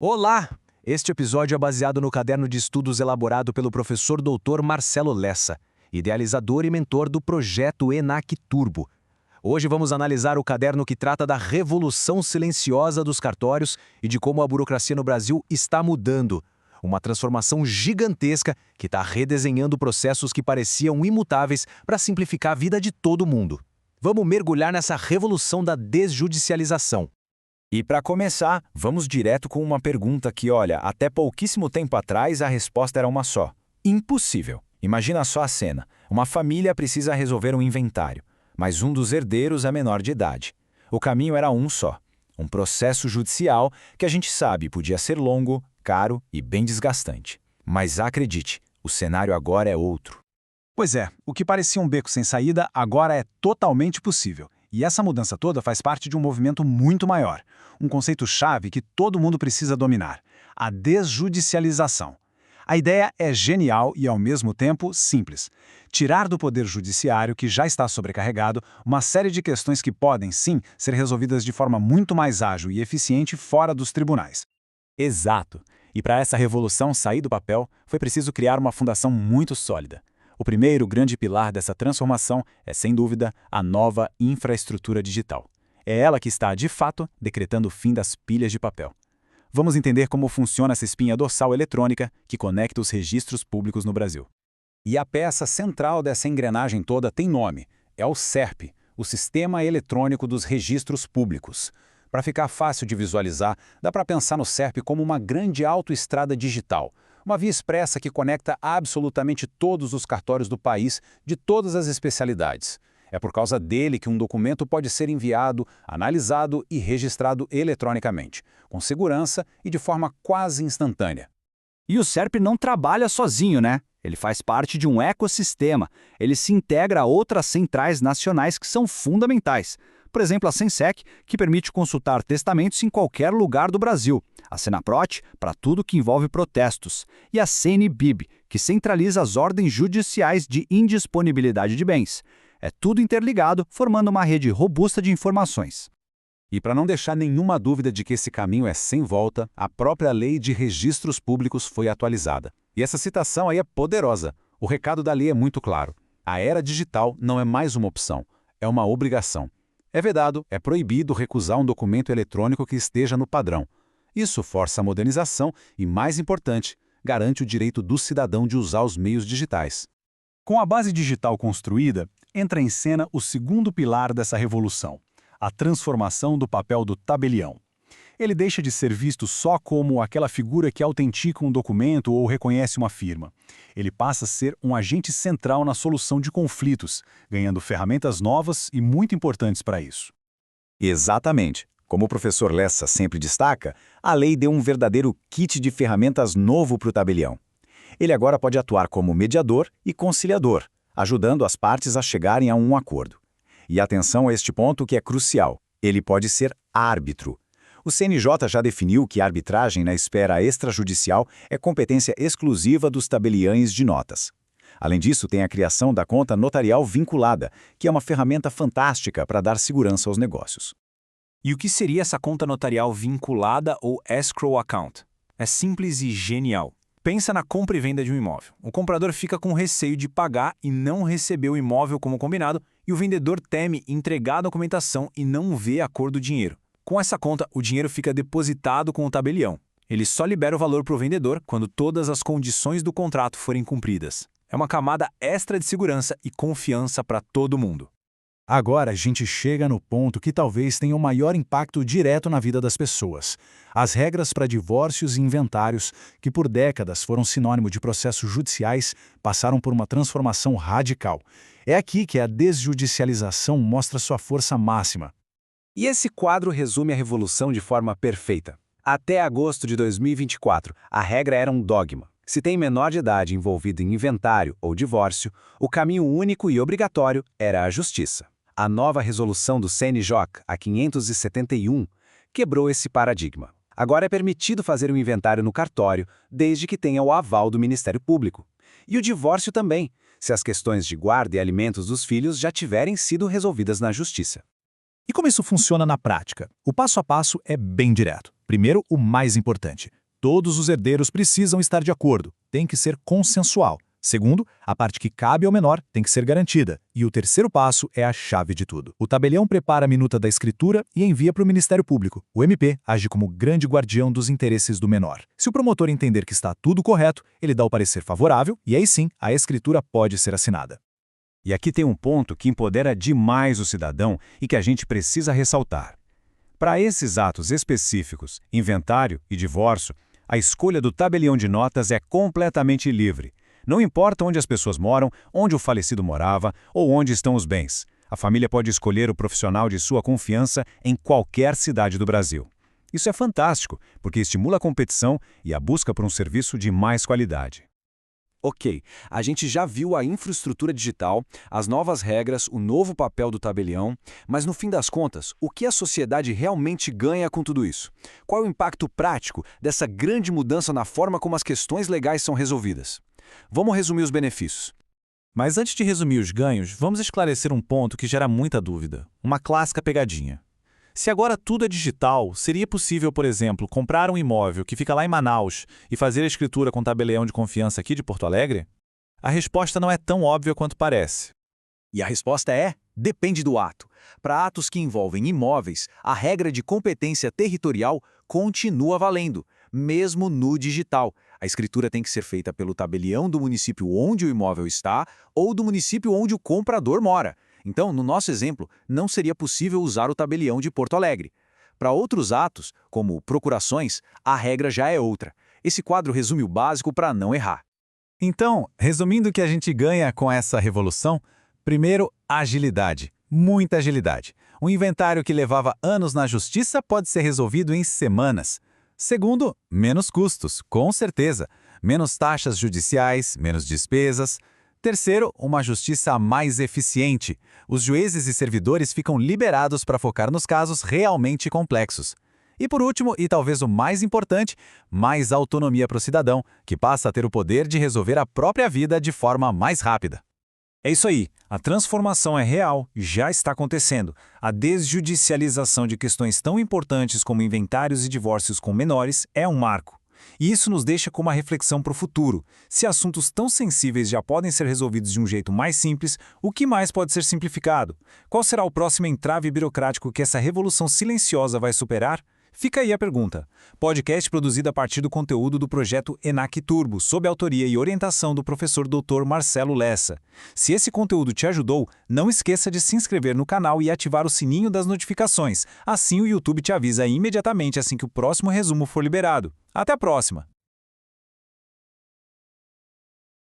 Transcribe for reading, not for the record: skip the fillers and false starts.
Olá! Este episódio é baseado no caderno de estudos elaborado pelo professor Dr. Marcelo Lessa, idealizador e mentor do projeto ENAC Turbo. Hoje vamos analisar o caderno que trata da revolução silenciosa dos cartórios e de como a burocracia no Brasil está mudando. Uma transformação gigantesca que está redesenhando processos que pareciam imutáveis para simplificar a vida de todo mundo. Vamos mergulhar nessa revolução da desjudicialização. E para começar, vamos direto com uma pergunta que, olha, até pouquíssimo tempo atrás a resposta era uma só. Impossível. Imagina só a cena. Uma família precisa resolver um inventário, mas um dos herdeiros é menor de idade. O caminho era um só. Um processo judicial que a gente sabe podia ser longo, caro e bem desgastante. Mas acredite, o cenário agora é outro. Pois é, o que parecia um beco sem saída agora é totalmente possível. E essa mudança toda faz parte de um movimento muito maior. Um conceito-chave que todo mundo precisa dominar: a desjudicialização. A ideia é genial e, ao mesmo tempo, simples. Tirar do poder judiciário, que já está sobrecarregado, uma série de questões que podem, sim, ser resolvidas de forma muito mais ágil e eficiente fora dos tribunais. Exato. E para essa revolução sair do papel, foi preciso criar uma fundação muito sólida. O primeiro grande pilar dessa transformação é, sem dúvida, a nova infraestrutura digital. É ela que está, de fato, decretando o fim das pilhas de papel. Vamos entender como funciona essa espinha dorsal eletrônica que conecta os registros públicos no Brasil. E a peça central dessa engrenagem toda tem nome: é o SERP, o Sistema Eletrônico dos Registros Públicos. Para ficar fácil de visualizar, dá para pensar no SERP como uma grande autoestrada digital, uma via expressa que conecta absolutamente todos os cartórios do país, de todas as especialidades. É por causa dele que um documento pode ser enviado, analisado e registrado eletronicamente, com segurança e de forma quase instantânea. E o SERP não trabalha sozinho, né? Ele faz parte de um ecossistema. Ele se integra a outras centrais nacionais que são fundamentais. Por exemplo, a Sensec, que permite consultar testamentos em qualquer lugar do Brasil. A Senaprot, para tudo que envolve protestos. E a CNBIB, que centraliza as ordens judiciais de indisponibilidade de bens. É tudo interligado, formando uma rede robusta de informações. E para não deixar nenhuma dúvida de que esse caminho é sem volta, a própria Lei de Registros Públicos foi atualizada. E essa citação aí é poderosa. O recado da lei é muito claro. A era digital não é mais uma opção, é uma obrigação. É vedado, é proibido recusar um documento eletrônico que esteja no padrão. Isso força a modernização e, mais importante, garante o direito do cidadão de usar os meios digitais. Com a base digital construída, entra em cena o segundo pilar dessa revolução: a transformação do papel do tabelião. Ele deixa de ser visto só como aquela figura que autentica um documento ou reconhece uma firma. Ele passa a ser um agente central na solução de conflitos, ganhando ferramentas novas e muito importantes para isso. Exatamente. Como o professor Lessa sempre destaca, a lei deu um verdadeiro kit de ferramentas novo para o tabelião. Ele agora pode atuar como mediador e conciliador, ajudando as partes a chegarem a um acordo. E atenção a este ponto que é crucial: ele pode ser árbitro. O CNJ já definiu que a arbitragem na esfera extrajudicial é competência exclusiva dos tabeliães de notas. Além disso, tem a criação da conta notarial vinculada, que é uma ferramenta fantástica para dar segurança aos negócios. E o que seria essa conta notarial vinculada ou escrow account? É simples e genial. Pensa na compra e venda de um imóvel. O comprador fica com receio de pagar e não receber o imóvel como combinado, e o vendedor teme entregar a documentação e não ver a cor do dinheiro. Com essa conta, o dinheiro fica depositado com o tabelião. Ele só libera o valor para o vendedor quando todas as condições do contrato forem cumpridas. É uma camada extra de segurança e confiança para todo mundo. Agora a gente chega no ponto que talvez tenha o maior impacto direto na vida das pessoas: as regras para divórcios e inventários, que por décadas foram sinônimo de processos judiciais, passaram por uma transformação radical. É aqui que a desjudicialização mostra sua força máxima. E esse quadro resume a revolução de forma perfeita. Até agosto de 2024, a regra era um dogma. Se tem menor de idade envolvido em inventário ou divórcio, o caminho único e obrigatório era a justiça. A nova resolução do CNJ, a 571, quebrou esse paradigma. Agora é permitido fazer um inventário no cartório, desde que tenha o aval do Ministério Público. E o divórcio também, se as questões de guarda e alimentos dos filhos já tiverem sido resolvidas na justiça. E como isso funciona na prática? O passo a passo é bem direto. Primeiro, o mais importante. Todos os herdeiros precisam estar de acordo. Tem que ser consensual. Segundo, a parte que cabe ao menor tem que ser garantida. E o terceiro passo é a chave de tudo. O tabelião prepara a minuta da escritura e envia para o Ministério Público. O MP age como grande guardião dos interesses do menor. Se o promotor entender que está tudo correto, ele dá o parecer favorável e aí sim a escritura pode ser assinada. E aqui tem um ponto que empodera demais o cidadão e que a gente precisa ressaltar. Para esses atos específicos, inventário e divórcio, a escolha do tabelião de notas é completamente livre. Não importa onde as pessoas moram, onde o falecido morava ou onde estão os bens. A família pode escolher o profissional de sua confiança em qualquer cidade do Brasil. Isso é fantástico, porque estimula a competição e a busca por um serviço de mais qualidade. Ok, a gente já viu a infraestrutura digital, as novas regras, o novo papel do tabelião, mas no fim das contas, o que a sociedade realmente ganha com tudo isso? Qual é o impacto prático dessa grande mudança na forma como as questões legais são resolvidas? Vamos resumir os benefícios. Mas antes de resumir os ganhos, vamos esclarecer um ponto que gera muita dúvida. Uma clássica pegadinha. Se agora tudo é digital, seria possível, por exemplo, comprar um imóvel que fica lá em Manaus e fazer a escritura com tabelião de confiança aqui de Porto Alegre? A resposta não é tão óbvia quanto parece. E a resposta é: depende do ato. Para atos que envolvem imóveis, a regra de competência territorial continua valendo, mesmo no digital. A escritura tem que ser feita pelo tabelião do município onde o imóvel está ou do município onde o comprador mora. Então, no nosso exemplo, não seria possível usar o tabelião de Porto Alegre. Para outros atos, como procurações, a regra já é outra. Esse quadro resume o básico para não errar. Então, resumindo o que a gente ganha com essa revolução, primeiro, agilidade. Muita agilidade. Um inventário que levava anos na justiça pode ser resolvido em semanas. Segundo, menos custos, com certeza. Menos taxas judiciais, menos despesas. Terceiro, uma justiça mais eficiente. Os juízes e servidores ficam liberados para focar nos casos realmente complexos. E por último, e talvez o mais importante, mais autonomia para o cidadão, que passa a ter o poder de resolver a própria vida de forma mais rápida. É isso aí, a transformação é real, já está acontecendo. A desjudicialização de questões tão importantes como inventários e divórcios com menores é um marco. E isso nos deixa com uma reflexão para o futuro. Se assuntos tão sensíveis já podem ser resolvidos de um jeito mais simples, o que mais pode ser simplificado? Qual será o próximo entrave burocrático que essa revolução silenciosa vai superar? Fica aí a pergunta. Podcast produzido a partir do conteúdo do projeto ENAC Turbo, sob autoria e orientação do professor Dr. Marcelo Lessa. Se esse conteúdo te ajudou, não esqueça de se inscrever no canal e ativar o sininho das notificações. Assim o YouTube te avisa imediatamente assim que o próximo resumo for liberado. Até a próxima!